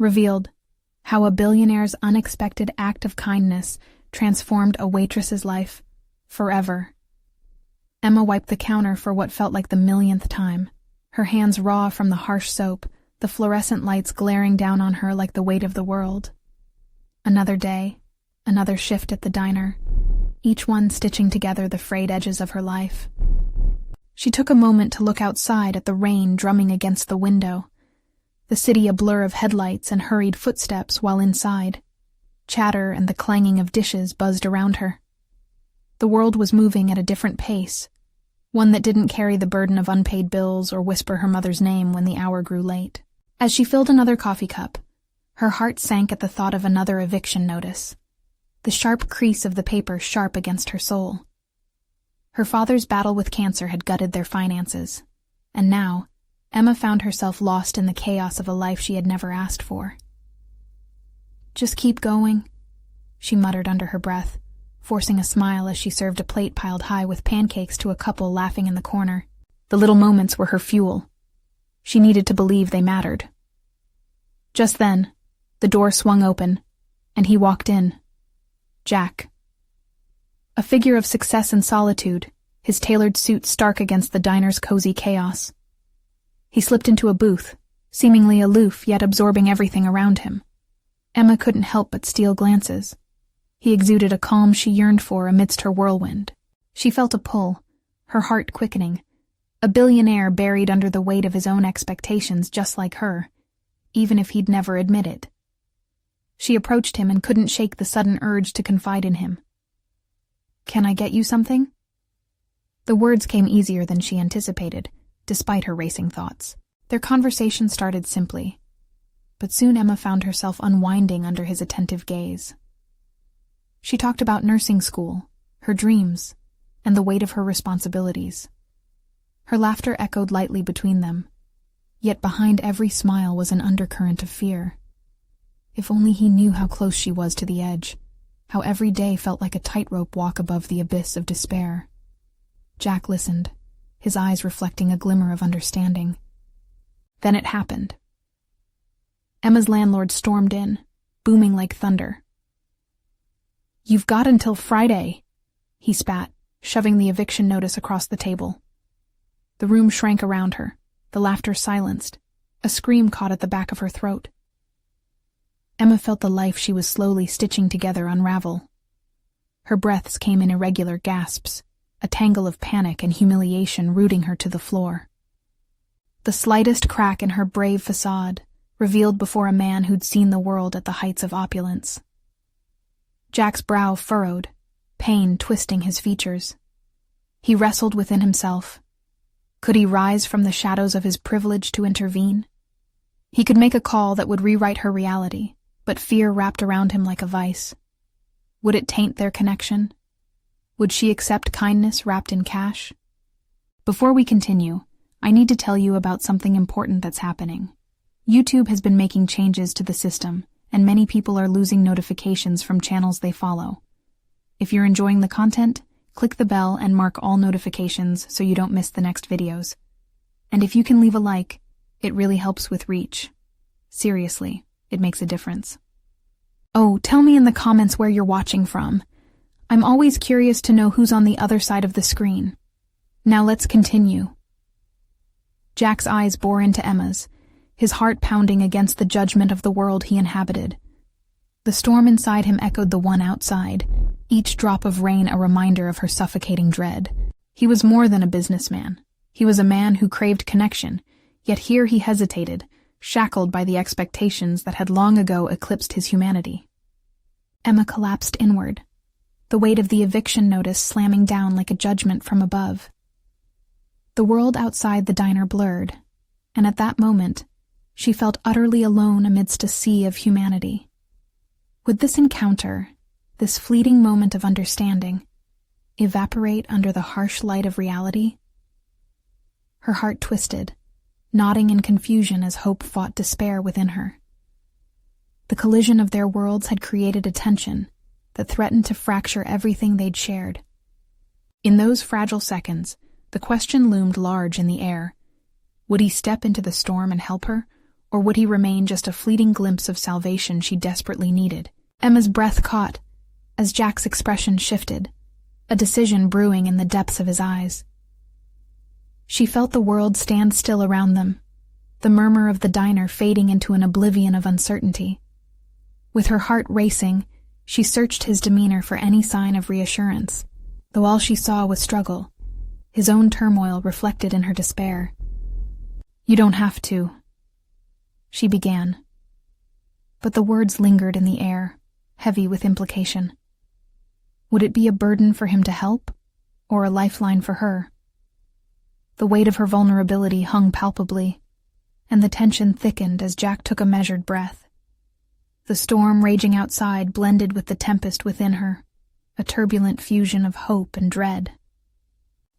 revealed how a billionaire's unexpected act of kindness transformed a waitress's life forever. Emma wiped the counter for what felt like the millionth time, her hands raw from the harsh soap, the fluorescent lights glaring down on her like the weight of the world. Another day, another shift at the diner, each one stitching together the frayed edges of her life. She took a moment to look outside at the rain drumming against the window, the city a blur of headlights and hurried footsteps while inside. Chatter and the clanging of dishes buzzed around her. The world was moving at a different pace, one that didn't carry the burden of unpaid bills or whisper her mother's name when the hour grew late. As she filled another coffee cup, her heart sank at the thought of another eviction notice, the sharp crease of the paper sharp against her soul. Her father's battle with cancer had gutted their finances, and now Emma found herself lost in the chaos of a life she had never asked for. "Just keep going," she muttered under her breath, forcing a smile as she served a plate piled high with pancakes to a couple laughing in the corner. The little moments were her fuel. She needed to believe they mattered. Just then, the door swung open, and he walked in. Jack. A figure of success and solitude, his tailored suit stark against the diner's cozy chaos. He slipped into a booth, seemingly aloof yet absorbing everything around him. Emma couldn't help but steal glances. He exuded a calm she yearned for amidst her whirlwind. She felt a pull, her heart quickening. A billionaire buried under the weight of his own expectations just like her, even if he'd never admit it. She approached him and couldn't shake the sudden urge to confide in him. "Can I get you something?" The words came easier than she anticipated, despite her racing thoughts. Their conversation started simply, but soon Emma found herself unwinding under his attentive gaze. She talked about nursing school, her dreams, and the weight of her responsibilities. Her laughter echoed lightly between them, yet behind every smile was an undercurrent of fear. If only he knew how close she was to the edge, how every day felt like a tightrope walk above the abyss of despair. Jack listened, his eyes reflecting a glimmer of understanding. Then it happened. Emma's landlord stormed in, booming like thunder. "You've got until Friday," he spat, shoving the eviction notice across the table. The room shrank around her, the laughter silenced, a scream caught at the back of her throat. Emma felt the life she was slowly stitching together unravel. Her breaths came in irregular gasps, a tangle of panic and humiliation rooting her to the floor. The slightest crack in her brave facade revealed before a man who'd seen the world at the heights of opulence. Jack's brow furrowed, pain twisting his features. He wrestled within himself. Could he rise from the shadows of his privilege to intervene? He could make a call that would rewrite her reality, but fear wrapped around him like a vice. Would it taint their connection? Would she accept kindness wrapped in cash? Before we continue, I need to tell you about something important that's happening. YouTube has been making changes to the system, and many people are losing notifications from channels they follow. If you're enjoying the content, click the bell and mark all notifications so you don't miss the next videos. And if you can leave a like, it really helps with reach. Seriously, it makes a difference. Oh, tell me in the comments where you're watching from. I'm always curious to know who's on the other side of the screen. Now let's continue. Jack's eyes bore into Emma's, his heart pounding against the judgment of the world he inhabited. The storm inside him echoed the one outside, each drop of rain a reminder of her suffocating dread. He was more than a businessman. He was a man who craved connection, yet here he hesitated, shackled by the expectations that had long ago eclipsed his humanity. Emma collapsed inward, the weight of the eviction notice slamming down like a judgment from above. The world outside the diner blurred, and at that moment, she felt utterly alone amidst a sea of humanity. Would this encounter, this fleeting moment of understanding, evaporate under the harsh light of reality? Her heart twisted, nodding in confusion as hope fought despair within her. The collision of their worlds had created a tension that threatened to fracture everything they'd shared. In those fragile seconds, the question loomed large in the air. Would he step into the storm and help her, Or would he remain just a fleeting glimpse of salvation she desperately needed? Emma's breath caught as Jack's expression shifted, a decision brewing in the depths of his eyes. She felt the world stand still around them, the murmur of the diner fading into an oblivion of uncertainty. With her heart racing, she searched his demeanor for any sign of reassurance, though all she saw was struggle, his own turmoil reflected in her despair. "You don't have to," she began. But the words lingered in the air, heavy with implication. Would it be a burden for him to help, or a lifeline for her? The weight of her vulnerability hung palpably, and the tension thickened as Jack took a measured breath. The storm raging outside blended with the tempest within her, a turbulent fusion of hope and dread.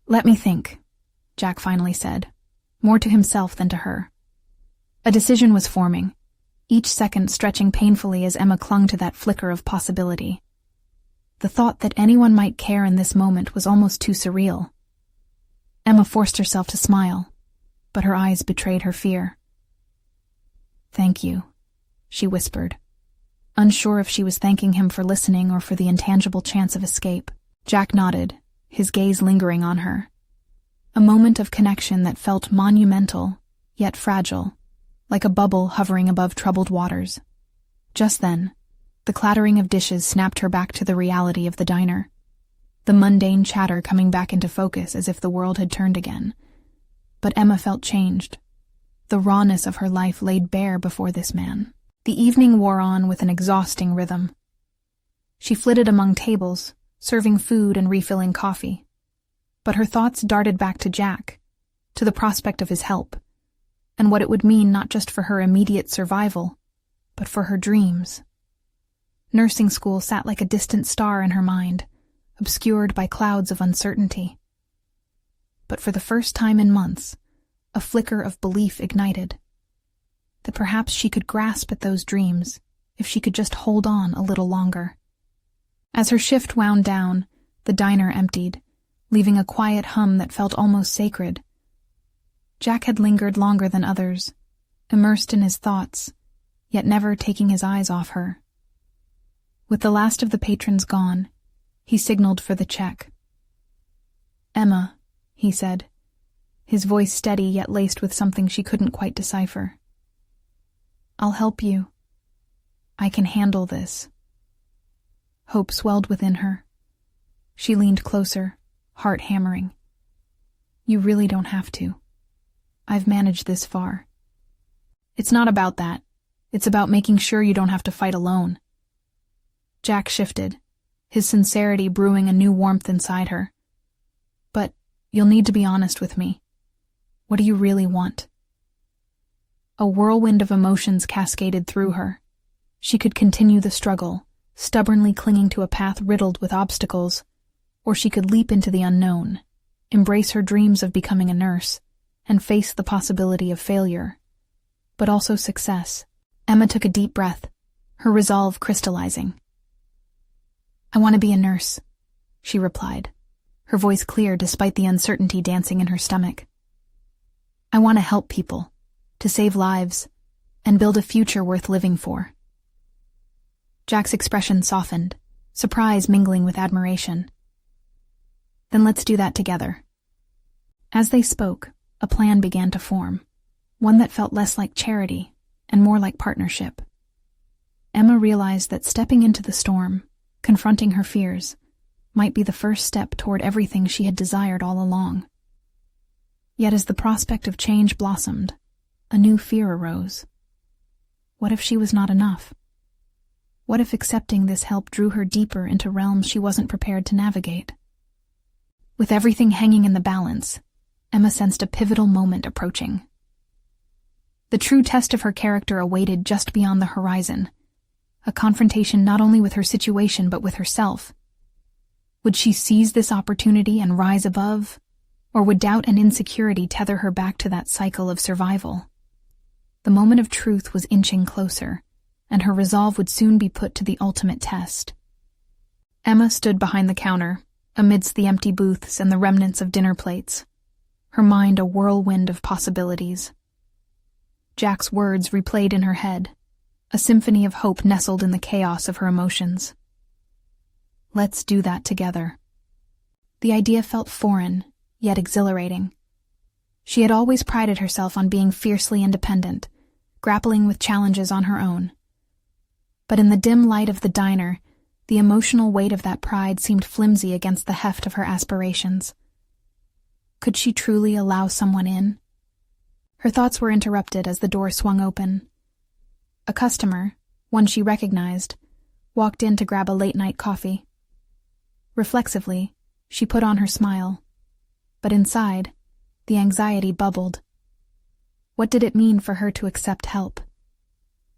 "Let me think," Jack finally said, more to himself than to her. A decision was forming, each second stretching painfully as Emma clung to that flicker of possibility. The thought that anyone might care in this moment was almost too surreal. Emma forced herself to smile, but her eyes betrayed her fear. "Thank you," she whispered, unsure if she was thanking him for listening or for the intangible chance of escape. Jack nodded, his gaze lingering on her. A moment of connection that felt monumental, yet fragile, like a bubble hovering above troubled waters. Just then, the clattering of dishes snapped her back to the reality of the diner, the mundane chatter coming back into focus as if the world had turned again. But Emma felt changed. The rawness of her life laid bare before this man. The evening wore on with an exhausting rhythm. She flitted among tables, serving food and refilling coffee. But her thoughts darted back to Jack, to the prospect of his help, and what it would mean not just for her immediate survival, but for her dreams. Nursing school sat like a distant star in her mind, obscured by clouds of uncertainty. But for the first time in months, a flicker of belief ignited, that perhaps she could grasp at those dreams if she could just hold on a little longer. As her shift wound down, the diner emptied, leaving a quiet hum that felt almost sacred. Jack had lingered longer than others, immersed in his thoughts, yet never taking his eyes off her. With the last of the patrons gone, he signaled for the check. "Emma," he said, his voice steady yet laced with something she couldn't quite decipher. "I'll help you. I can handle this." Hope swelled within her. She leaned closer, heart hammering. "You really don't have to. I've managed this far." "It's not about that. It's about making sure you don't have to fight alone." Jack shifted, his sincerity brewing a new warmth inside her. "But you'll need to be honest with me. What do you really want?" A whirlwind of emotions cascaded through her. She could continue the struggle, stubbornly clinging to a path riddled with obstacles, or she could leap into the unknown, embrace her dreams of becoming a nurse, and face the possibility of failure, but also success. Emma took a deep breath, her resolve crystallizing. "I want to be a nurse," she replied, her voice clear despite the uncertainty dancing in her stomach. "I want to help people, to save lives, and build a future worth living for." Jack's expression softened, surprise mingling with admiration. "Then let's do that together." As they spoke, a plan began to form, one that felt less like charity and more like partnership. Emma realized that stepping into the storm, confronting her fears, might be the first step toward everything she had desired all along. Yet as the prospect of change blossomed, a new fear arose. What if she was not enough? What if accepting this help drew her deeper into realms she wasn't prepared to navigate? With everything hanging in the balance, Emma sensed a pivotal moment approaching. The true test of her character awaited just beyond the horizon, a confrontation not only with her situation but with herself. Would she seize this opportunity and rise above, or would doubt and insecurity tether her back to that cycle of survival? The moment of truth was inching closer, and her resolve would soon be put to the ultimate test. Emma stood behind the counter, amidst the empty booths and the remnants of dinner plates, her mind a whirlwind of possibilities. Jack's words replayed in her head, a symphony of hope nestled in the chaos of her emotions. Let's do that together. The idea felt foreign, yet exhilarating. She had always prided herself on being fiercely independent, grappling with challenges on her own. But in the dim light of the diner, the emotional weight of that pride seemed flimsy against the heft of her aspirations. Could she truly allow someone in? Her thoughts were interrupted as the door swung open. A customer, one she recognized, walked in to grab a late-night coffee. Reflexively, she put on her smile, but inside, the anxiety bubbled. What did it mean for her to accept help?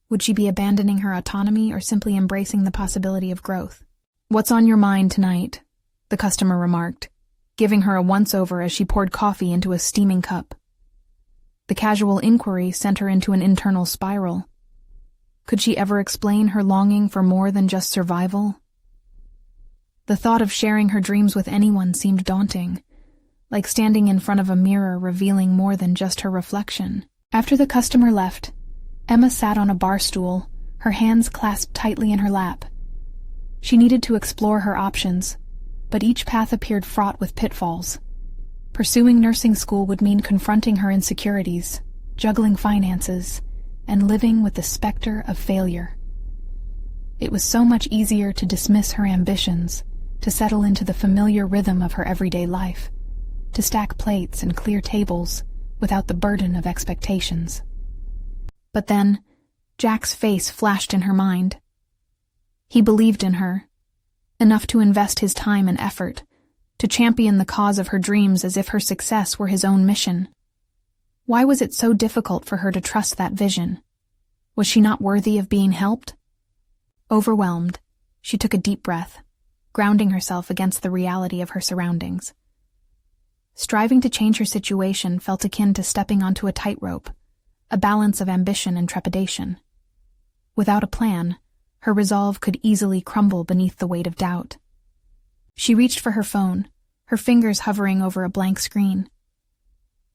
Would she be abandoning her autonomy or simply embracing the possibility of growth? "What's on your mind tonight?" the customer remarked, giving her a once-over as she poured coffee into a steaming cup. The casual inquiry sent her into an internal spiral. Could she ever explain her longing for more than just survival? The thought of sharing her dreams with anyone seemed daunting, like standing in front of a mirror revealing more than just her reflection. After the customer left, Emma sat on a bar stool, her hands clasped tightly in her lap. She needed to explore her options, but each path appeared fraught with pitfalls. Pursuing nursing school would mean confronting her insecurities, juggling finances, and living with the specter of failure. It was so much easier to dismiss her ambitions, to settle into the familiar rhythm of her everyday life, to stack plates and clear tables without the burden of expectations. But then, Jack's face flashed in her mind. He believed in her, enough to invest his time and effort, to champion the cause of her dreams as if her success were his own mission. Why was it so difficult for her to trust that vision? Was she not worthy of being helped? Overwhelmed, she took a deep breath, grounding herself against the reality of her surroundings. Striving to change her situation felt akin to stepping onto a tightrope, a balance of ambition and trepidation. Without a plan, her resolve could easily crumble beneath the weight of doubt. She reached for her phone, her fingers hovering over a blank screen.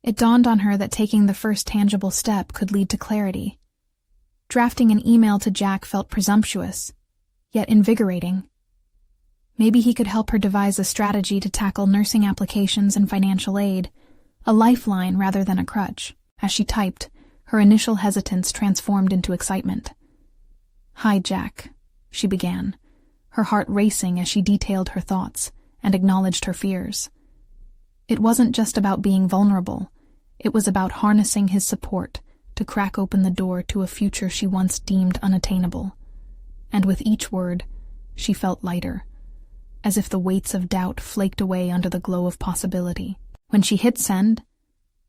It dawned on her that taking the first tangible step could lead to clarity. Drafting an email to Jack felt presumptuous, yet invigorating. Maybe he could help her devise a strategy to tackle nursing applications and financial aid, a lifeline rather than a crutch. As she typed, her initial hesitance transformed into excitement. "Hi, Jack," she began, her heart racing as she detailed her thoughts and acknowledged her fears. It wasn't just about being vulnerable, it was about harnessing his support to crack open the door to a future she once deemed unattainable. And with each word, she felt lighter, as if the weights of doubt flaked away under the glow of possibility. When she hit send,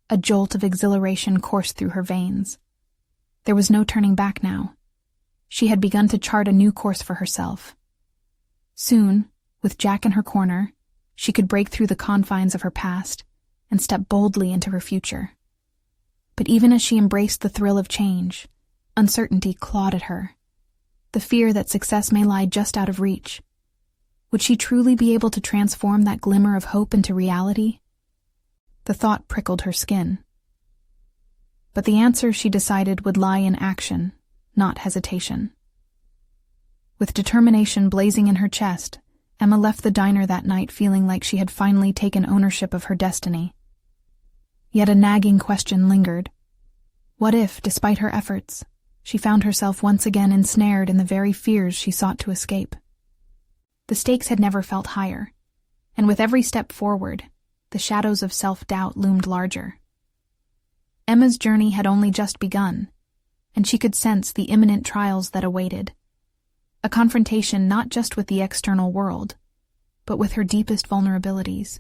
a jolt of exhilaration coursed through her veins. There was no turning back now. She had begun to chart a new course for herself. Soon, with Jack in her corner, she could break through the confines of her past and step boldly into her future. But even as she embraced the thrill of change, uncertainty clawed at her. The fear that success may lie just out of reach. Would she truly be able to transform that glimmer of hope into reality? The thought prickled her skin. But the answer, she decided, would lie in action, not hesitation. With determination blazing in her chest, Emma left the diner that night feeling like she had finally taken ownership of her destiny. Yet a nagging question lingered. What if, despite her efforts, she found herself once again ensnared in the very fears she sought to escape? The stakes had never felt higher, and with every step forward, the shadows of self-doubt loomed larger. Emma's journey had only just begun, and she could sense the imminent trials that awaited. A confrontation not just with the external world, but with her deepest vulnerabilities.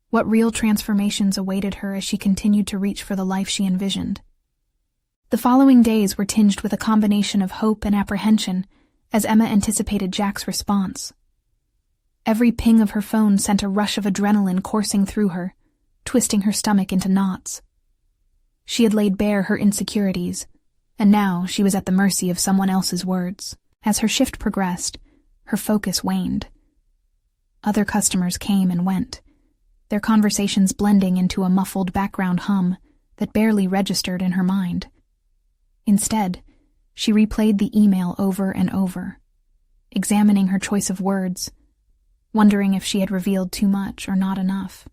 What real transformations awaited her as she continued to reach for the life she envisioned? The following days were tinged with a combination of hope and apprehension as Emma anticipated Jack's response. Every ping of her phone sent a rush of adrenaline coursing through her, twisting her stomach into knots. She had laid bare her insecurities, and now she was at the mercy of someone else's words. As her shift progressed, her focus waned. Other customers came and went, their conversations blending into a muffled background hum that barely registered in her mind. Instead, she replayed the email over and over, examining her choice of words, wondering if she had revealed too much or not enough.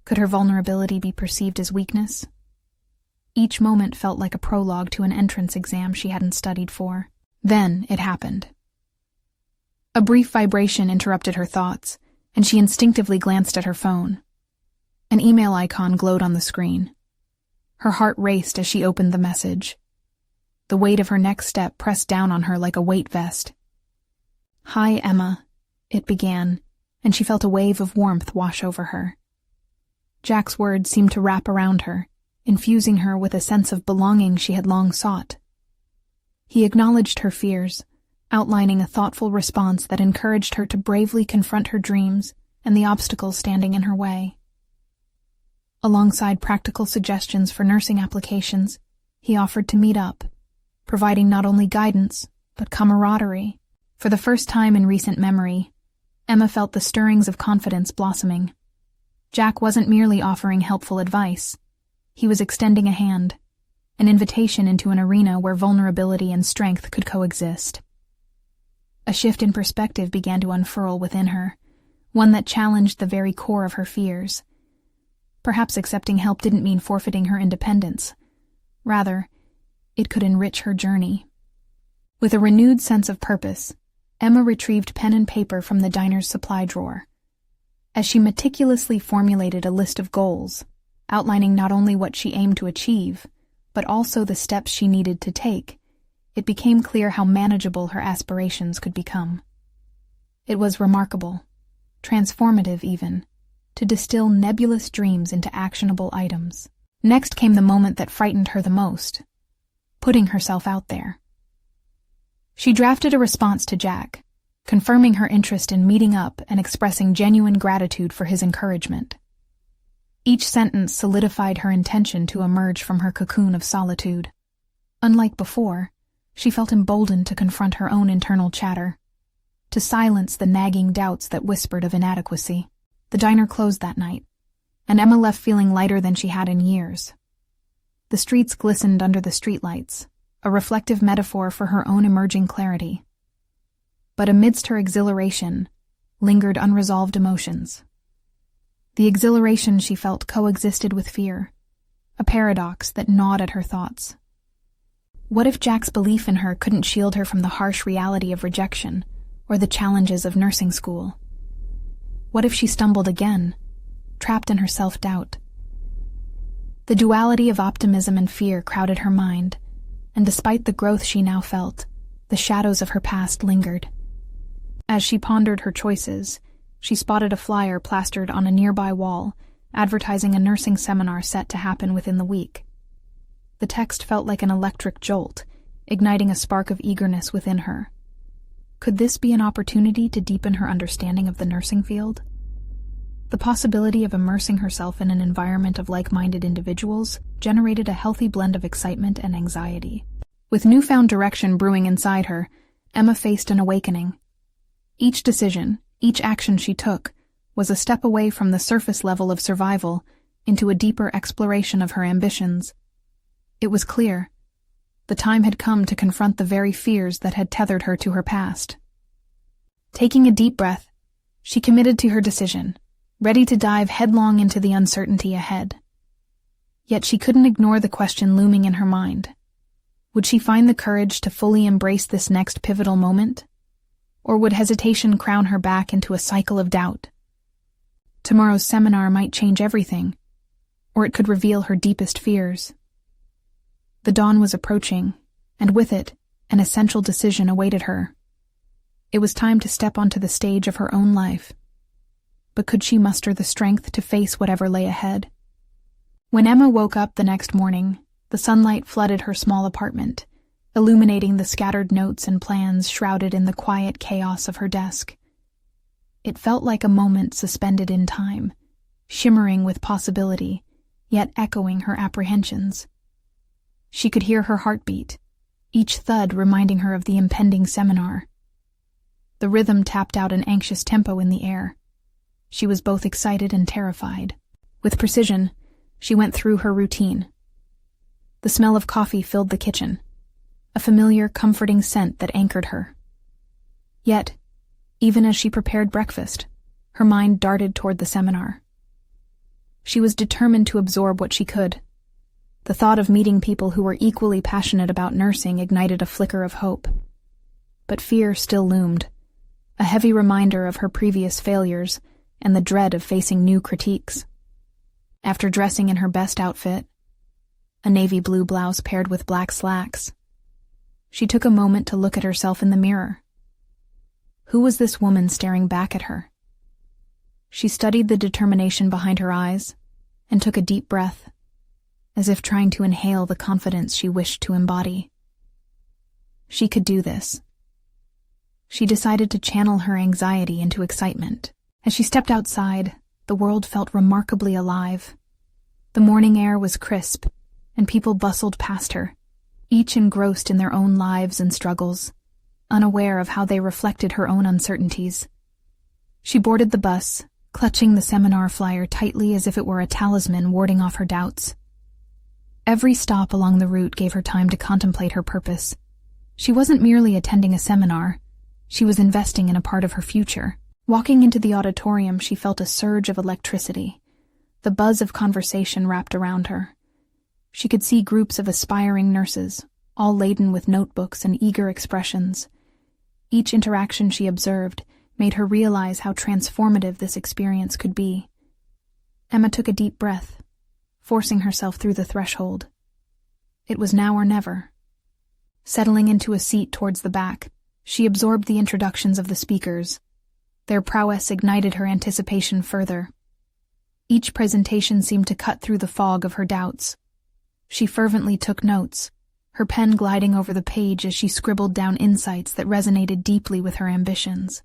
Could her vulnerability be perceived as weakness? Each moment felt like a prologue to an entrance exam she hadn't studied for. Then it happened. A brief vibration interrupted her thoughts, and she instinctively glanced at her phone. An email icon glowed on the screen. Her heart raced as she opened the message. The weight of her next step pressed down on her like a weight vest. "Hi, Emma," it began, and she felt a wave of warmth wash over her. Jack's words seemed to wrap around her, infusing her with a sense of belonging she had long sought. He acknowledged her fears, outlining a thoughtful response that encouraged her to bravely confront her dreams and the obstacles standing in her way. Alongside practical suggestions for nursing applications, he offered to meet up, providing not only guidance, but camaraderie. For the first time in recent memory, Emma felt the stirrings of confidence blossoming. Jack wasn't merely offering helpful advice. He was extending a hand, an invitation into an arena where vulnerability and strength could coexist. A shift in perspective began to unfurl within her, one that challenged the very core of her fears. Perhaps accepting help didn't mean forfeiting her independence. Rather, it could enrich her journey. With a renewed sense of purpose, Emma retrieved pen and paper from the diner's supply drawer. As she meticulously formulated a list of goals, outlining not only what she aimed to achieve, but also the steps she needed to take, it became clear how manageable her aspirations could become. It was remarkable, transformative even, to distill nebulous dreams into actionable items. Next came the moment that frightened her the most, putting herself out there. She drafted a response to Jack, confirming her interest in meeting up and expressing genuine gratitude for his encouragement. Each sentence solidified her intention to emerge from her cocoon of solitude. Unlike before, she felt emboldened to confront her own internal chatter, to silence the nagging doubts that whispered of inadequacy. The diner closed that night, and Emma left feeling lighter than she had in years. The streets glistened under the streetlights, a reflective metaphor for her own emerging clarity. But amidst her exhilaration lingered unresolved emotions. The exhilaration she felt coexisted with fear, a paradox that gnawed at her thoughts. What if Jack's belief in her couldn't shield her from the harsh reality of rejection or the challenges of nursing school? What if she stumbled again, trapped in her self-doubt? The duality of optimism and fear crowded her mind, and despite the growth she now felt, the shadows of her past lingered. As she pondered her choices, she spotted a flyer plastered on a nearby wall, advertising a nursing seminar set to happen within the week. The text felt like an electric jolt, igniting a spark of eagerness within her. Could this be an opportunity to deepen her understanding of the nursing field? The possibility of immersing herself in an environment of like-minded individuals generated a healthy blend of excitement and anxiety. With newfound direction brewing inside her, Emma faced an awakening. Each decision, each action she took, was a step away from the surface level of survival into a deeper exploration of her ambitions. It was clear. The time had come to confront the very fears that had tethered her to her past. Taking a deep breath, she committed to her decision, ready to dive headlong into the uncertainty ahead. Yet she couldn't ignore the question looming in her mind. Would she find the courage to fully embrace this next pivotal moment? Or would hesitation crown her back into a cycle of doubt? Tomorrow's seminar might change everything, or it could reveal her deepest fears. The dawn was approaching, and with it, an essential decision awaited her. It was time to step onto the stage of her own life. But could she muster the strength to face whatever lay ahead? When Emma woke up the next morning, the sunlight flooded her small apartment, illuminating the scattered notes and plans shrouded in the quiet chaos of her desk. It felt like a moment suspended in time, shimmering with possibility, yet echoing her apprehensions. She could hear her heartbeat, each thud reminding her of the impending seminar. The rhythm tapped out an anxious tempo in the air. She was both excited and terrified. With precision, she went through her routine. The smell of coffee filled the kitchen, a familiar, comforting scent that anchored her. Yet, even as she prepared breakfast, her mind darted toward the seminar. She was determined to absorb what she could. The thought of meeting people who were equally passionate about nursing ignited a flicker of hope. But fear still loomed, a heavy reminder of her previous failures and the dread of facing new critiques. After dressing in her best outfit, a navy blue blouse paired with black slacks, she took a moment to look at herself in the mirror. Who was this woman staring back at her? She studied the determination behind her eyes and took a deep breath, as if trying to inhale the confidence she wished to embody. She could do this. She decided to channel her anxiety into excitement. As she stepped outside, the world felt remarkably alive. The morning air was crisp, and people bustled past her, each engrossed in their own lives and struggles, unaware of how they reflected her own uncertainties. She boarded the bus, clutching the seminar flyer tightly as if it were a talisman warding off her doubts. Every stop along the route gave her time to contemplate her purpose. She wasn't merely attending a seminar, she was investing in a part of her future. Walking into the auditorium, she felt a surge of electricity. The buzz of conversation wrapped around her. She could see groups of aspiring nurses, all laden with notebooks and eager expressions. Each interaction she observed made her realize how transformative this experience could be. Emma took a deep breath, forcing herself through the threshold. It was now or never. Settling into a seat towards the back, she absorbed the introductions of the speakers. Their prowess ignited her anticipation further. Each presentation seemed to cut through the fog of her doubts. She fervently took notes, her pen gliding over the page as she scribbled down insights that resonated deeply with her ambitions.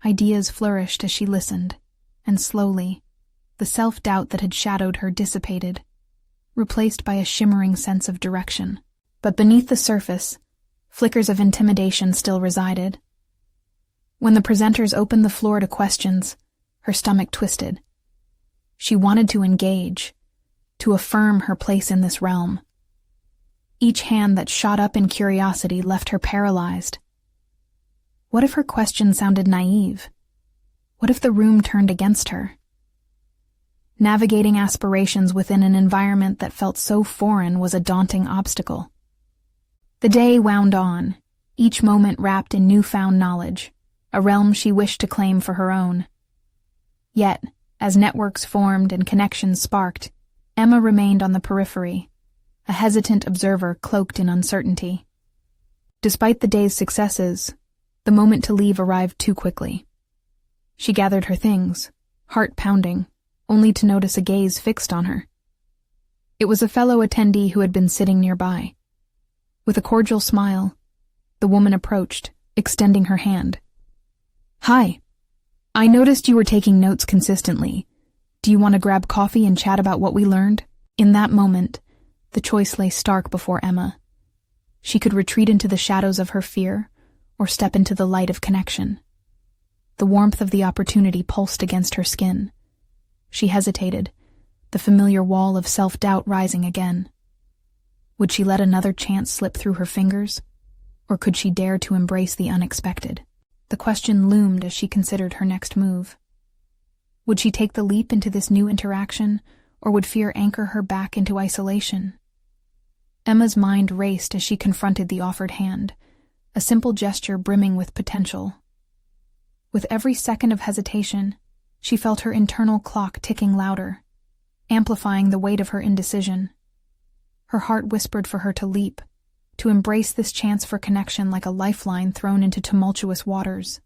Ideas flourished as she listened, and slowly, the self-doubt that had shadowed her dissipated, replaced by a shimmering sense of direction. But beneath the surface, flickers of intimidation still resided. When the presenters opened the floor to questions, her stomach twisted. She wanted to engage, to affirm her place in this realm. Each hand that shot up in curiosity left her paralyzed. What if her question sounded naive? What if the room turned against her? Navigating aspirations within an environment that felt so foreign was a daunting obstacle. The day wound on, each moment wrapped in newfound knowledge, a realm she wished to claim for her own. Yet, as networks formed and connections sparked, Emma remained on the periphery, a hesitant observer cloaked in uncertainty. Despite the day's successes, the moment to leave arrived too quickly. She gathered her things, heart pounding, only to notice a gaze fixed on her. It was a fellow attendee who had been sitting nearby. With a cordial smile, the woman approached, extending her hand. "Hi. I noticed you were taking notes consistently. Do you want to grab coffee and chat about what we learned?" In that moment, the choice lay stark before Emma. She could retreat into the shadows of her fear, or step into the light of connection. The warmth of the opportunity pulsed against her skin. She hesitated, the familiar wall of self-doubt rising again. Would she let another chance slip through her fingers, or could she dare to embrace the unexpected? The question loomed as she considered her next move. Would she take the leap into this new interaction, or would fear anchor her back into isolation? Emma's mind raced as she confronted the offered hand, a simple gesture brimming with potential. With every second of hesitation, she felt her internal clock ticking louder, amplifying the weight of her indecision. Her heart whispered for her to leap, to embrace this chance for connection like a lifeline thrown into tumultuous waters.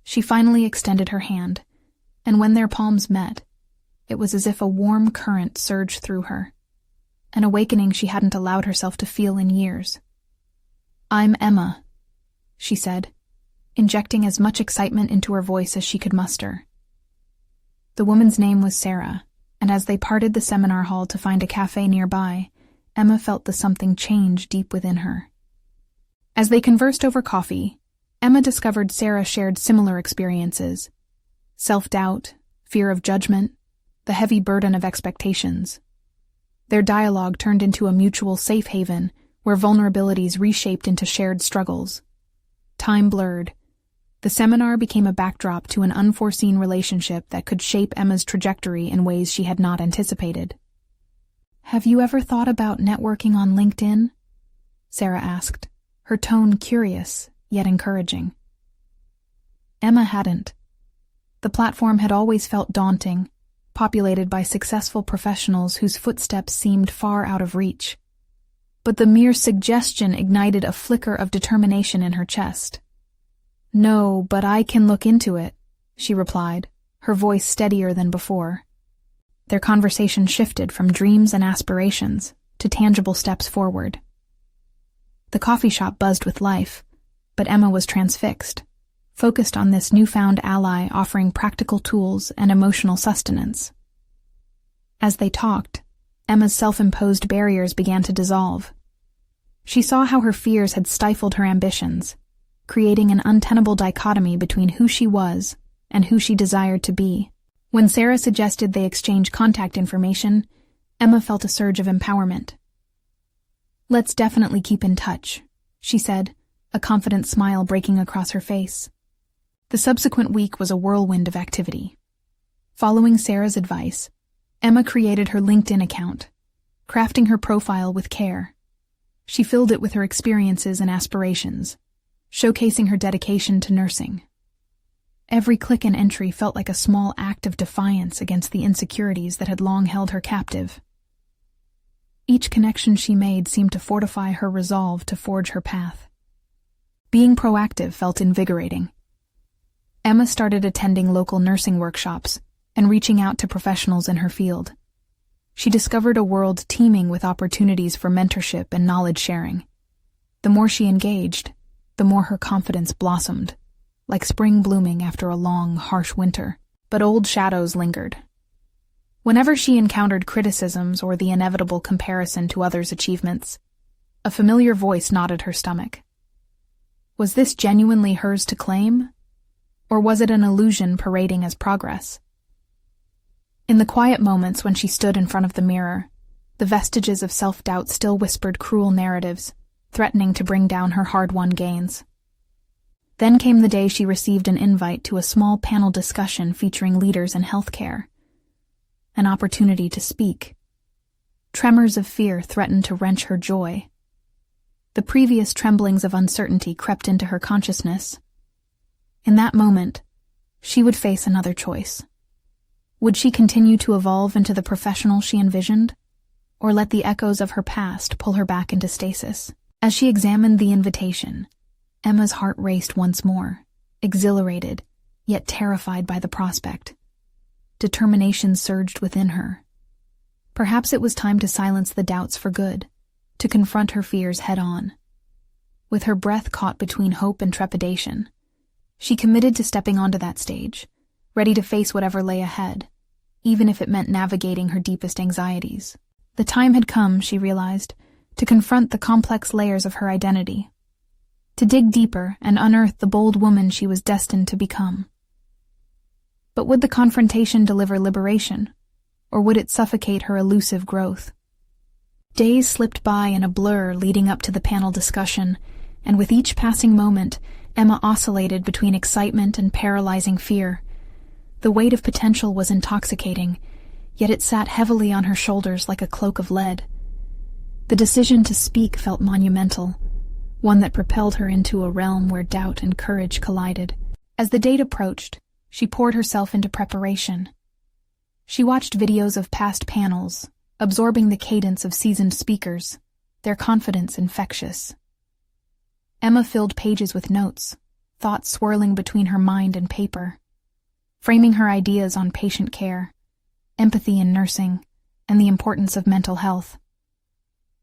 She finally extended her hand, and when their palms met, it was as if a warm current surged through her, an awakening she hadn't allowed herself to feel in years. "I'm Emma," she said, injecting as much excitement into her voice as she could muster. The woman's name was Sarah, and as they parted the seminar hall to find a cafe nearby, Emma felt the something change deep within her. As they conversed over coffee, Emma discovered Sarah shared similar experiences: self-doubt, fear of judgment, the heavy burden of expectations. Their dialogue turned into a mutual safe haven where vulnerabilities reshaped into shared struggles. Time blurred. The seminar became a backdrop to an unforeseen relationship that could shape Emma's trajectory in ways she had not anticipated. "Have you ever thought about networking on LinkedIn?" Sarah asked, her tone curious, yet encouraging. Emma hadn't. The platform had always felt daunting, populated by successful professionals whose footsteps seemed far out of reach. But the mere suggestion ignited a flicker of determination in her chest. "No, but I can look into it," she replied, her voice steadier than before. Their conversation shifted from dreams and aspirations to tangible steps forward. The coffee shop buzzed with life, but Emma was transfixed, focused on this newfound ally offering practical tools and emotional sustenance. As they talked, Emma's self-imposed barriers began to dissolve. She saw how her fears had stifled her ambitions, creating an untenable dichotomy between who she was and who she desired to be. When Sarah suggested they exchange contact information, Emma felt a surge of empowerment. "Let's definitely keep in touch," she said, a confident smile breaking across her face. The subsequent week was a whirlwind of activity. Following Sarah's advice, Emma created her LinkedIn account, crafting her profile with care. She filled it with her experiences and aspirations, showcasing her dedication to nursing. Every click and entry felt like a small act of defiance against the insecurities that had long held her captive. Each connection she made seemed to fortify her resolve to forge her path. Being proactive felt invigorating. Emma started attending local nursing workshops and reaching out to professionals in her field. She discovered a world teeming with opportunities for mentorship and knowledge sharing. The more she engaged, the more her confidence blossomed, like spring blooming after a long, harsh winter. But old shadows lingered. Whenever she encountered criticisms or the inevitable comparison to others' achievements, a familiar voice knotted her stomach. Was this genuinely hers to claim? Or was it an illusion parading as progress? In the quiet moments when she stood in front of the mirror, the vestiges of self-doubt still whispered cruel narratives, threatening to bring down her hard-won gains. Then came the day she received an invite to a small panel discussion featuring leaders in healthcare. An opportunity to speak. Tremors of fear threatened to wrench her joy. The previous tremblings of uncertainty crept into her consciousness. In that moment, she would face another choice. Would she continue to evolve into the professional she envisioned, or let the echoes of her past pull her back into stasis? As she examined the invitation, Emma's heart raced once more, exhilarated, yet terrified by the prospect. Determination surged within her. Perhaps it was time to silence the doubts for good, to confront her fears head-on. With her breath caught between hope and trepidation, she committed to stepping onto that stage, ready to face whatever lay ahead, even if it meant navigating her deepest anxieties. The time had come, she realized, to confront the complex layers of her identity, to dig deeper and unearth the bold woman she was destined to become. But would the confrontation deliver liberation, or would it suffocate her elusive growth? Days slipped by in a blur leading up to the panel discussion, and with each passing moment, Emma oscillated between excitement and paralyzing fear. The weight of potential was intoxicating, yet it sat heavily on her shoulders like a cloak of lead. The decision to speak felt monumental, one that propelled her into a realm where doubt and courage collided. As the date approached, she poured herself into preparation. She watched videos of past panels, absorbing the cadence of seasoned speakers, their confidence infectious. Emma filled pages with notes, thoughts swirling between her mind and paper, framing her ideas on patient care, empathy in nursing, and the importance of mental health.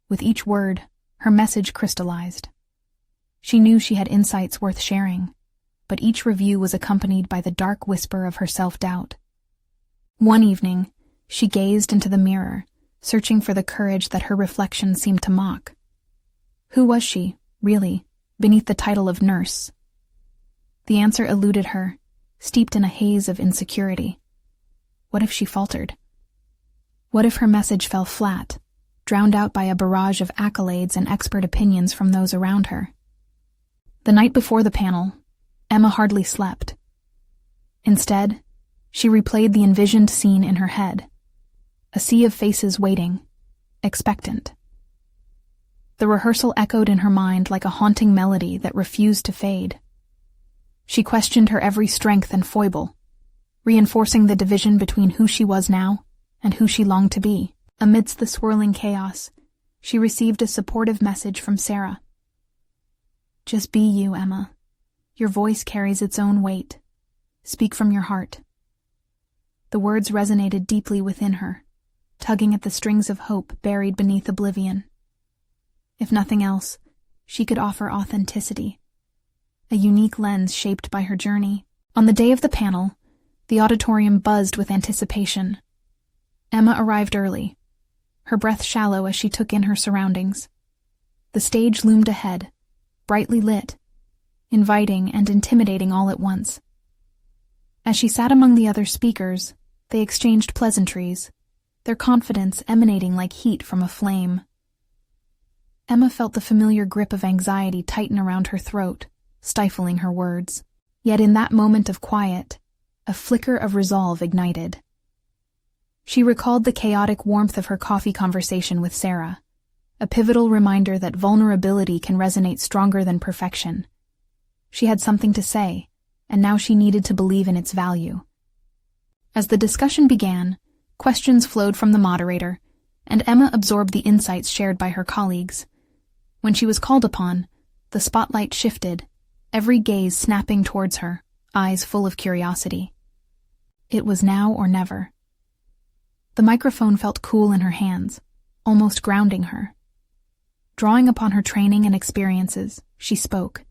With each word, her message crystallized. She knew she had insights worth sharing, but each review was accompanied by the dark whisper of her self-doubt. One evening, she gazed into the mirror, searching for the courage that her reflection seemed to mock. Who was she, really, beneath the title of nurse? The answer eluded her, steeped in a haze of insecurity. What if she faltered? What if her message fell flat, drowned out by a barrage of accolades and expert opinions from those around her. The night before the panel, Emma hardly slept. Instead, she replayed the envisioned scene in her head, a sea of faces waiting, expectant. The rehearsal echoed in her mind like a haunting melody that refused to fade. She questioned her every strength and foible, reinforcing the division between who she was now and who she longed to be. Amidst the swirling chaos, she received a supportive message from Sarah. "Just be you, Emma. Your voice carries its own weight. Speak from your heart." The words resonated deeply within her, tugging at the strings of hope buried beneath oblivion. If nothing else, she could offer authenticity, a unique lens shaped by her journey. On the day of the panel, the auditorium buzzed with anticipation. Emma arrived early, her breath shallow as she took in her surroundings. The stage loomed ahead, brightly lit, inviting and intimidating all at once. As she sat among the other speakers, they exchanged pleasantries, their confidence emanating like heat from a flame. Emma felt the familiar grip of anxiety tighten around her throat, stifling her words. Yet in that moment of quiet, a flicker of resolve ignited. She recalled the chaotic warmth of her coffee conversation with Sarah, a pivotal reminder that vulnerability can resonate stronger than perfection. She had something to say, and now she needed to believe in its value. As the discussion began, questions flowed from the moderator, and Emma absorbed the insights shared by her colleagues. When she was called upon, the spotlight shifted, every gaze snapping towards her, eyes full of curiosity. It was now or never. The microphone felt cool in her hands, almost grounding her. Drawing upon her training and experiences, she spoke,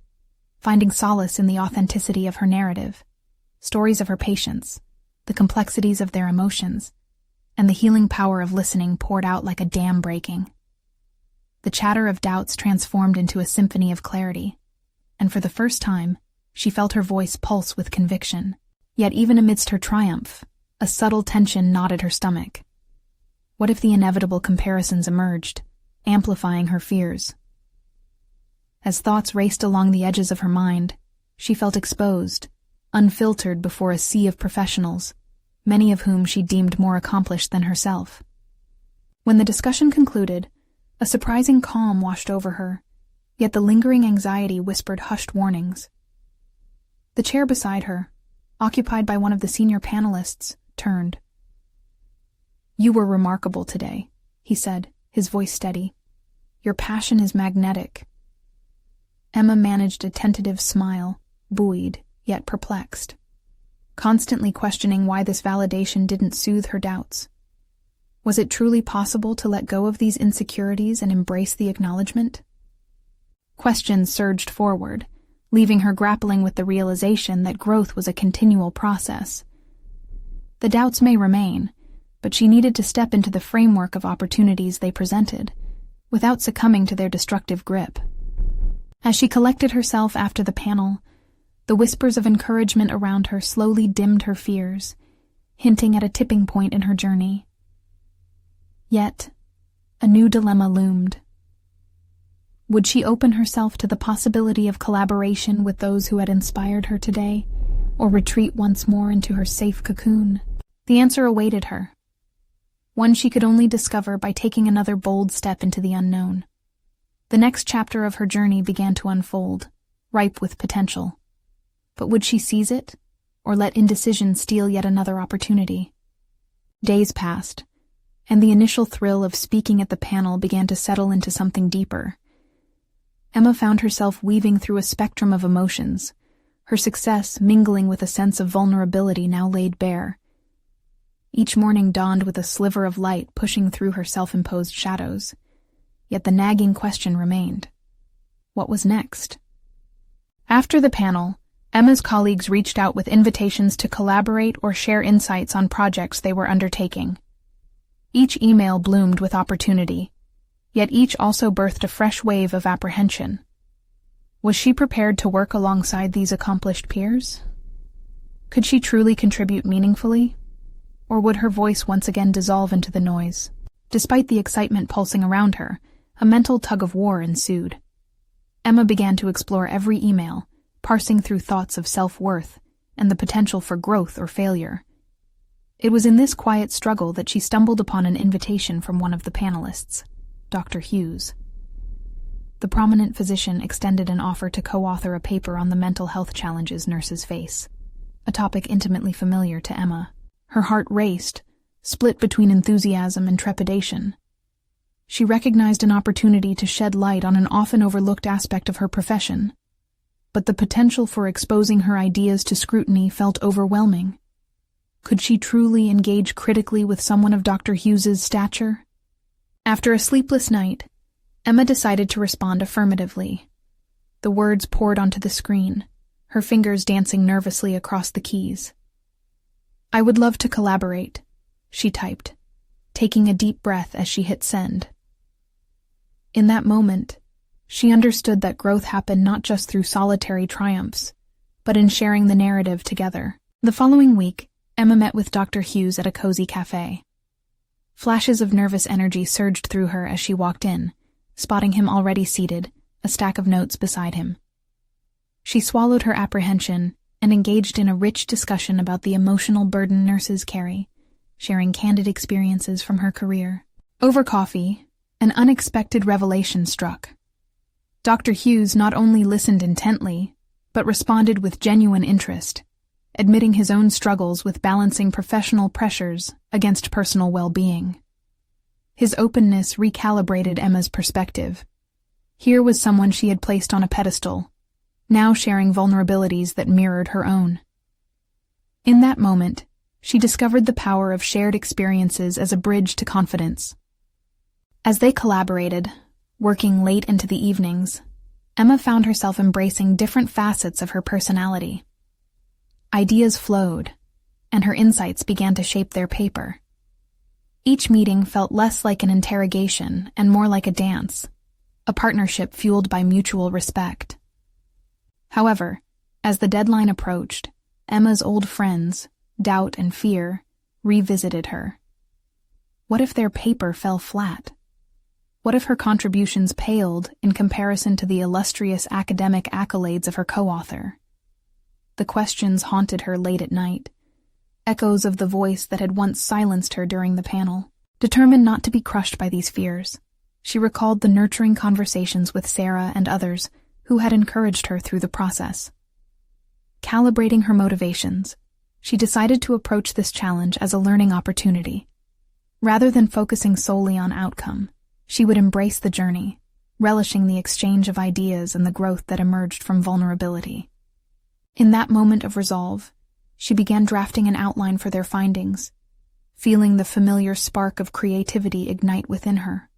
finding solace in the authenticity of her narrative, stories of her patients, the complexities of their emotions, and the healing power of listening poured out like a dam breaking. The chatter of doubts transformed into a symphony of clarity, and for the first time, she felt her voice pulse with conviction. Yet even amidst her triumph, a subtle tension gnawed at her stomach. What if the inevitable comparisons emerged, amplifying her fears? As thoughts raced along the edges of her mind, she felt exposed, unfiltered before a sea of professionals, many of whom she deemed more accomplished than herself. When the discussion concluded, a surprising calm washed over her, yet the lingering anxiety whispered hushed warnings. The chair beside her, occupied by one of the senior panelists, turned. "You were remarkable today," he said, his voice steady. "Your passion is magnetic." Emma managed a tentative smile, buoyed, yet perplexed, constantly questioning why this validation didn't soothe her doubts. Was it truly possible to let go of these insecurities and embrace the acknowledgement? Questions surged forward, leaving her grappling with the realization that growth was a continual process. The doubts may remain, but she needed to step into the framework of opportunities they presented, without succumbing to their destructive grip. As she collected herself after the panel, the whispers of encouragement around her slowly dimmed her fears, hinting at a tipping point in her journey. Yet, a new dilemma loomed. Would she open herself to the possibility of collaboration with those who had inspired her today, or retreat once more into her safe cocoon? The answer awaited her, one she could only discover by taking another bold step into the unknown. The next chapter of her journey began to unfold, ripe with potential. But would she seize it, or let indecision steal yet another opportunity? Days passed, and the initial thrill of speaking at the panel began to settle into something deeper. Emma found herself weaving through a spectrum of emotions, her success mingling with a sense of vulnerability now laid bare. Each morning dawned with a sliver of light pushing through her self-imposed shadows, yet the nagging question remained. What was next? After the panel, Emma's colleagues reached out with invitations to collaborate or share insights on projects they were undertaking. Each email bloomed with opportunity, yet each also birthed a fresh wave of apprehension. Was she prepared to work alongside these accomplished peers? Could she truly contribute meaningfully? Or would her voice once again dissolve into the noise? Despite the excitement pulsing around her, a mental tug-of-war ensued. Emma began to explore every email, parsing through thoughts of self-worth and the potential for growth or failure. It was in this quiet struggle that she stumbled upon an invitation from one of the panelists, Dr. Hughes. The prominent physician extended an offer to co-author a paper on the mental health challenges nurses face, a topic intimately familiar to Emma. Her heart raced, split between enthusiasm and trepidation. She recognized an opportunity to shed light on an often overlooked aspect of her profession, but the potential for exposing her ideas to scrutiny felt overwhelming. Could she truly engage critically with someone of Dr. Hughes's stature? After a sleepless night, Emma decided to respond affirmatively. The words poured onto the screen, her fingers dancing nervously across the keys. "I would love to collaborate," she typed, taking a deep breath as she hit send. In that moment, she understood that growth happened not just through solitary triumphs, but in sharing the narrative together. The following week, Emma met with Dr. Hughes at a cozy cafe. Flashes of nervous energy surged through her as she walked in, spotting him already seated, a stack of notes beside him. She swallowed her apprehension and engaged in a rich discussion about the emotional burden nurses carry, sharing candid experiences from her career. Over coffee, an unexpected revelation struck. Dr. Hughes not only listened intently, but responded with genuine interest, admitting his own struggles with balancing professional pressures against personal well-being. His openness recalibrated Emma's perspective. Here was someone she had placed on a pedestal, now sharing vulnerabilities that mirrored her own. In that moment, she discovered the power of shared experiences as a bridge to confidence. As they collaborated, working late into the evenings, Emma found herself embracing different facets of her personality. Ideas flowed, and her insights began to shape their paper. Each meeting felt less like an interrogation and more like a dance, a partnership fueled by mutual respect. However, as the deadline approached, Emma's old friends, doubt and fear, revisited her. What if their paper fell flat? What if her contributions paled in comparison to the illustrious academic accolades of her co-author? The questions haunted her late at night, echoes of the voice that had once silenced her during the panel. Determined not to be crushed by these fears, she recalled the nurturing conversations with Sarah and others who had encouraged her through the process. Calibrating her motivations, she decided to approach this challenge as a learning opportunity. Rather than focusing solely on outcome, she would embrace the journey, relishing the exchange of ideas and the growth that emerged from vulnerability. In that moment of resolve, she began drafting an outline for their findings, feeling the familiar spark of creativity ignite within her.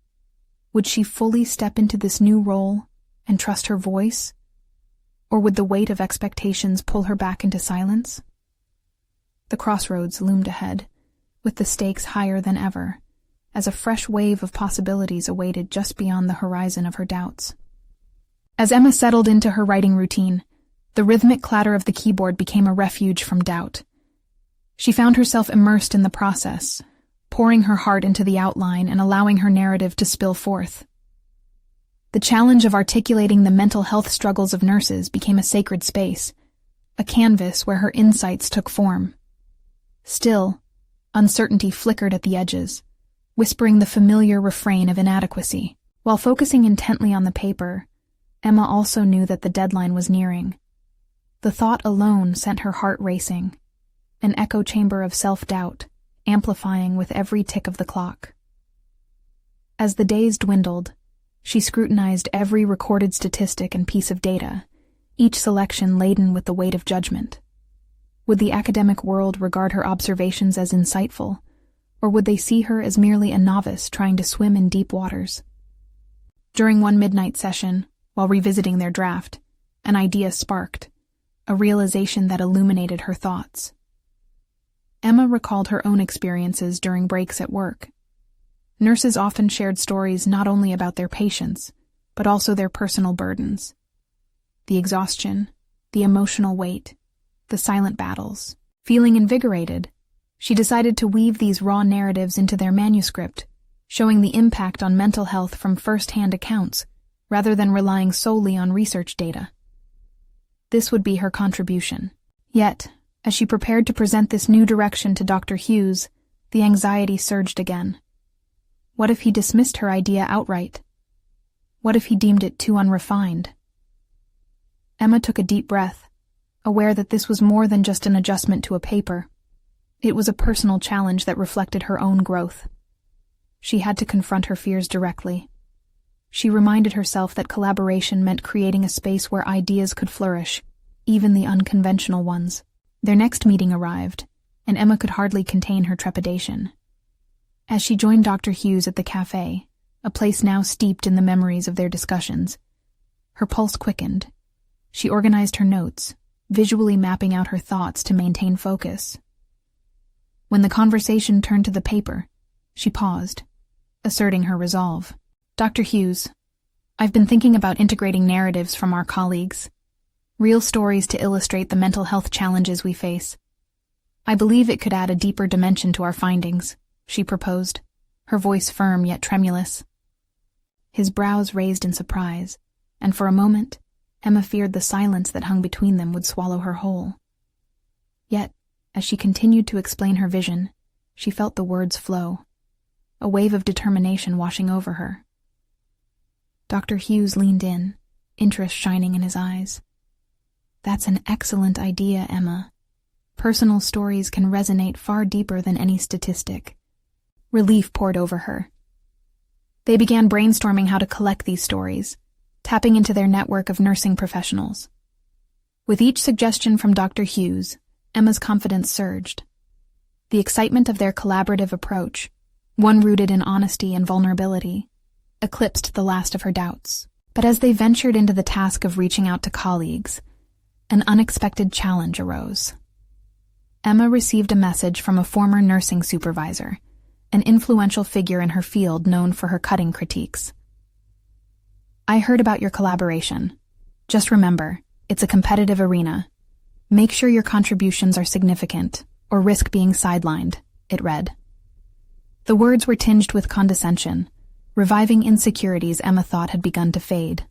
Would she fully step into this new role and trust her voice? Or would the weight of expectations pull her back into silence? The crossroads loomed ahead, with the stakes higher than ever, as a fresh wave of possibilities awaited just beyond the horizon of her doubts. As Emma settled into her writing routine, the rhythmic clatter of the keyboard became a refuge from doubt. She found herself immersed in the process, pouring her heart into the outline and allowing her narrative to spill forth. The challenge of articulating the mental health struggles of nurses became a sacred space, a canvas where her insights took form. Still, uncertainty flickered at the edges, whispering the familiar refrain of inadequacy. While focusing intently on the paper, Emma also knew that the deadline was nearing. The thought alone sent her heart racing, an echo chamber of self-doubt, amplifying with every tick of the clock. As the days dwindled, she scrutinized every recorded statistic and piece of data, each selection laden with the weight of judgment. Would the academic world regard her observations as insightful, or would they see her as merely a novice trying to swim in deep waters? During one midnight session, while revisiting their draft, an idea sparked, a realization that illuminated her thoughts. Emma recalled her own experiences during breaks at work. Nurses often shared stories not only about their patients, but also their personal burdens. The exhaustion, the emotional weight, the silent battles. Feeling invigorated, she decided to weave these raw narratives into their manuscript, showing the impact on mental health from first-hand accounts, rather than relying solely on research data. This would be her contribution. Yet, as she prepared to present this new direction to Dr. Hughes, the anxiety surged again. What if he dismissed her idea outright? What if he deemed it too unrefined? Emma took a deep breath, aware that this was more than just an adjustment to a paper. It was a personal challenge that reflected her own growth. She had to confront her fears directly. She reminded herself that collaboration meant creating a space where ideas could flourish, even the unconventional ones. Their next meeting arrived, and Emma could hardly contain her trepidation. As she joined Dr. Hughes at the cafe, a place now steeped in the memories of their discussions, her pulse quickened. She organized her notes, visually mapping out her thoughts to maintain focus. When the conversation turned to the paper, she paused, asserting her resolve. Dr. Hughes, I've been thinking about integrating narratives from our colleagues, real stories to illustrate the mental health challenges we face. I believe it could add a deeper dimension to our findings, she proposed, her voice firm yet tremulous. His brows raised in surprise, and for a moment, Emma feared the silence that hung between them would swallow her whole. Yet, as she continued to explain her vision, she felt the words flow, a wave of determination washing over her. Dr. Hughes leaned in, interest shining in his eyes. That's an excellent idea, Emma. Personal stories can resonate far deeper than any statistic. Relief poured over her. They began brainstorming how to collect these stories, tapping into their network of nursing professionals. With each suggestion from Dr. Hughes, Emma's confidence surged. The excitement of their collaborative approach, one rooted in honesty and vulnerability, eclipsed the last of her doubts. But as they ventured into the task of reaching out to colleagues, an unexpected challenge arose. Emma received a message from a former nursing supervisor, an influential figure in her field known for her cutting critiques. I heard about your collaboration. Just remember, it's a competitive arena. Make sure your contributions are significant, or risk being sidelined, it read. The words were tinged with condescension, reviving insecurities Emma thought had begun to fade.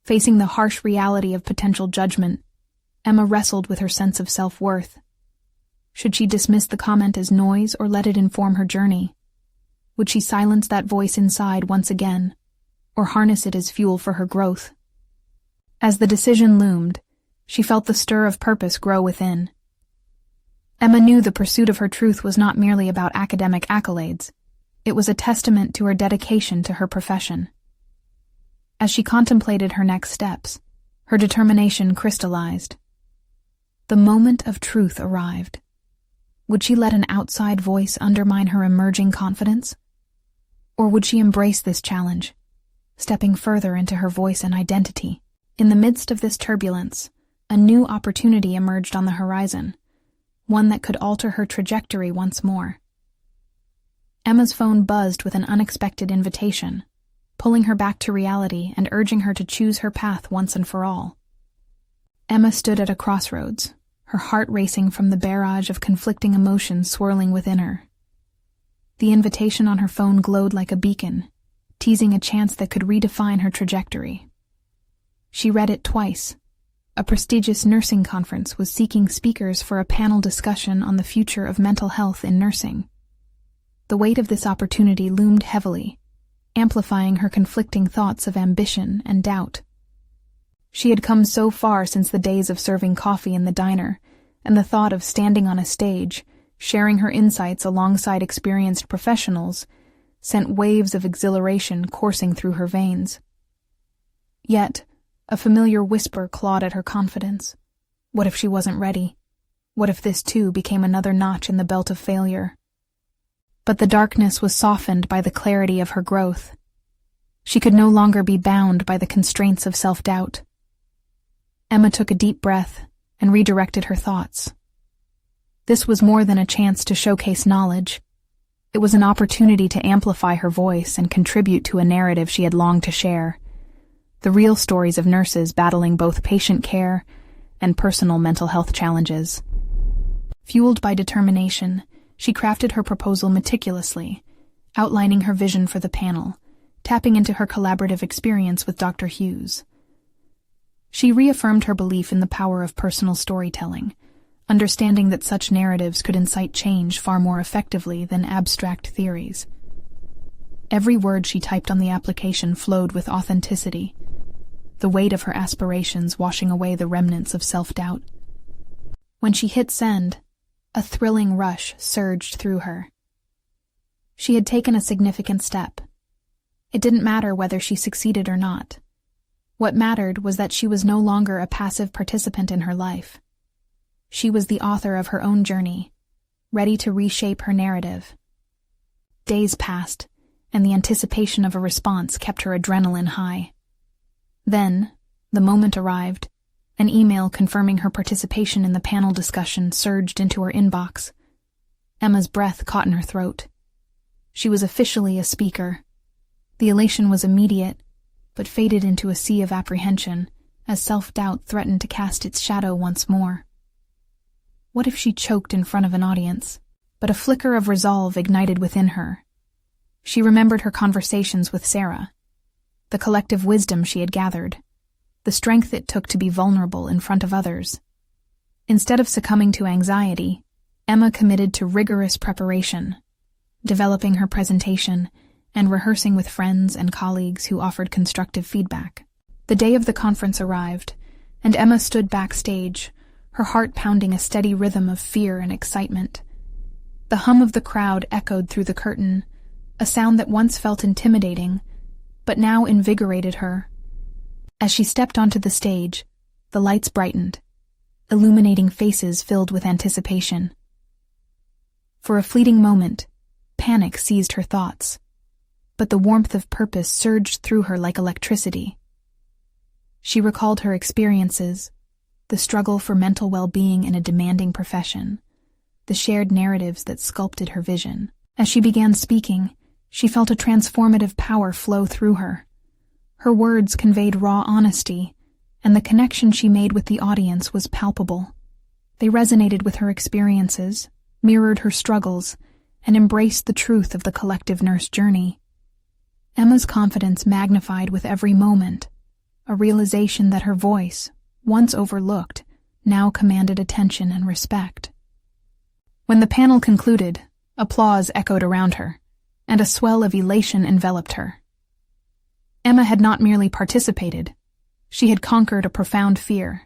Facing the harsh reality of potential judgment, Emma wrestled with her sense of self-worth. Should she dismiss the comment as noise or let it inform her journey? Would she silence that voice inside once again, or harness it as fuel for her growth? As the decision loomed, she felt the stir of purpose grow within. Emma knew the pursuit of her truth was not merely about academic accolades. It was a testament to her dedication to her profession. As she contemplated her next steps, her determination crystallized. The moment of truth arrived. Would she let an outside voice undermine her emerging confidence? Or would she embrace this challenge, stepping further into her voice and identity? In the midst of this turbulence, a new opportunity emerged on the horizon, one that could alter her trajectory once more. Emma's phone buzzed with an unexpected invitation, pulling her back to reality and urging her to choose her path once and for all. Emma stood at a crossroads, her heart racing from the barrage of conflicting emotions swirling within her. The invitation on her phone glowed like a beacon, teasing a chance that could redefine her trajectory. She read it twice. A prestigious nursing conference was seeking speakers for a panel discussion on the future of mental health in nursing. The weight of this opportunity loomed heavily, amplifying her conflicting thoughts of ambition and doubt. She had come so far since the days of serving coffee in the diner, and the thought of standing on a stage, sharing her insights alongside experienced professionals, sent waves of exhilaration coursing through her veins. Yet, a familiar whisper clawed at her confidence. What if she wasn't ready? What if this too became another notch in the belt of failure? But the darkness was softened by the clarity of her growth. She could no longer be bound by the constraints of self-doubt. Emma took a deep breath and redirected her thoughts. This was more than a chance to showcase knowledge. It was an opportunity to amplify her voice and contribute to a narrative she had longed to share. The real stories of nurses battling both patient care and personal mental health challenges. Fueled by determination, she crafted her proposal meticulously, outlining her vision for the panel, tapping into her collaborative experience with Dr. Hughes. She reaffirmed her belief in the power of personal storytelling, understanding that such narratives could incite change far more effectively than abstract theories. Every word she typed on the application flowed with authenticity, the weight of her aspirations washing away the remnants of self-doubt. When she hit send, a thrilling rush surged through her. She had taken a significant step. It didn't matter whether she succeeded or not. What mattered was that she was no longer a passive participant in her life. She was the author of her own journey, ready to reshape her narrative. Days passed, and the anticipation of a response kept her adrenaline high. Then, the moment arrived. An email confirming her participation in the panel discussion surged into her inbox. Emma's breath caught in her throat. She was officially a speaker. The elation was immediate, but faded into a sea of apprehension as self-doubt threatened to cast its shadow once more. What if she choked in front of an audience? But a flicker of resolve ignited within her. She remembered her conversations with Sarah, the collective wisdom she had gathered, the strength it took to be vulnerable in front of others. Instead of succumbing to anxiety, Emma committed to rigorous preparation, developing her presentation and rehearsing with friends and colleagues who offered constructive feedback. The day of the conference arrived, and Emma stood backstage, her heart pounding a steady rhythm of fear and excitement. The hum of the crowd echoed through the curtain, a sound that once felt intimidating, but now invigorated her. As she stepped onto the stage, the lights brightened, illuminating faces filled with anticipation. For a fleeting moment, panic seized her thoughts, but the warmth of purpose surged through her like electricity. She recalled her experiences, the struggle for mental well-being in a demanding profession, the shared narratives that sculpted her vision. As she began speaking, she felt a transformative power flow through her. Her words conveyed raw honesty, and the connection she made with the audience was palpable. They resonated with her experiences, mirrored her struggles, and embraced the truth of the collective nurse journey. Emma's confidence magnified with every moment, a realization that her voice, once overlooked, now commanded attention and respect. When the panel concluded, applause echoed around her, and a swell of elation enveloped her. Emma had not merely participated, she had conquered a profound fear,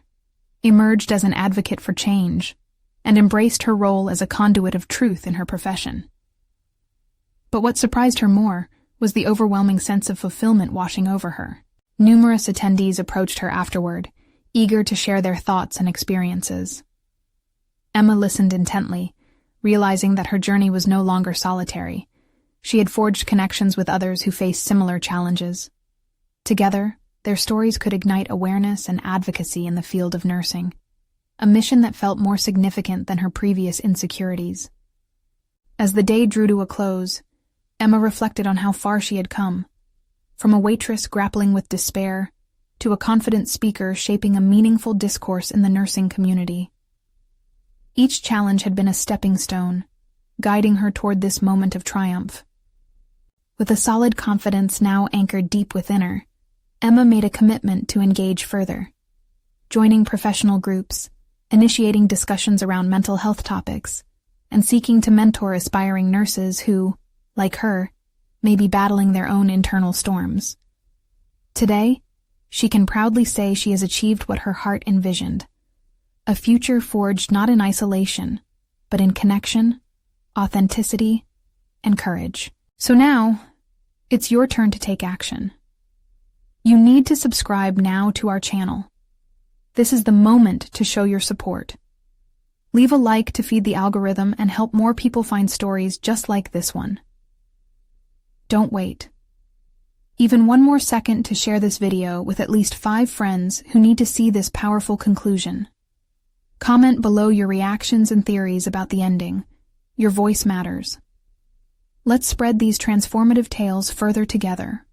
emerged as an advocate for change, and embraced her role as a conduit of truth in her profession. But what surprised her more was the overwhelming sense of fulfillment washing over her. Numerous attendees approached her afterward, eager to share their thoughts and experiences. Emma listened intently, realizing that her journey was no longer solitary. She had forged connections with others who faced similar challenges. Together, their stories could ignite awareness and advocacy in the field of nursing, a mission that felt more significant than her previous insecurities. As the day drew to a close, Emma reflected on how far she had come, from a waitress grappling with despair to a confident speaker shaping a meaningful discourse in the nursing community. Each challenge had been a stepping stone, guiding her toward this moment of triumph. With a solid confidence now anchored deep within her, Emma made a commitment to engage further, joining professional groups, initiating discussions around mental health topics, and seeking to mentor aspiring nurses who, like her, may be battling their own internal storms. Today, she can proudly say she has achieved what her heart envisioned, a future forged not in isolation, but in connection, authenticity, and courage. So now, it's your turn to take action. You need to subscribe now to our channel. This is the moment to show your support. Leave a like to feed the algorithm and help more people find stories just like this one. Don't wait. Even one more second to share this video with at least 5 friends who need to see this powerful conclusion. Comment below your reactions and theories about the ending. Your voice matters. Let's spread these transformative tales further together.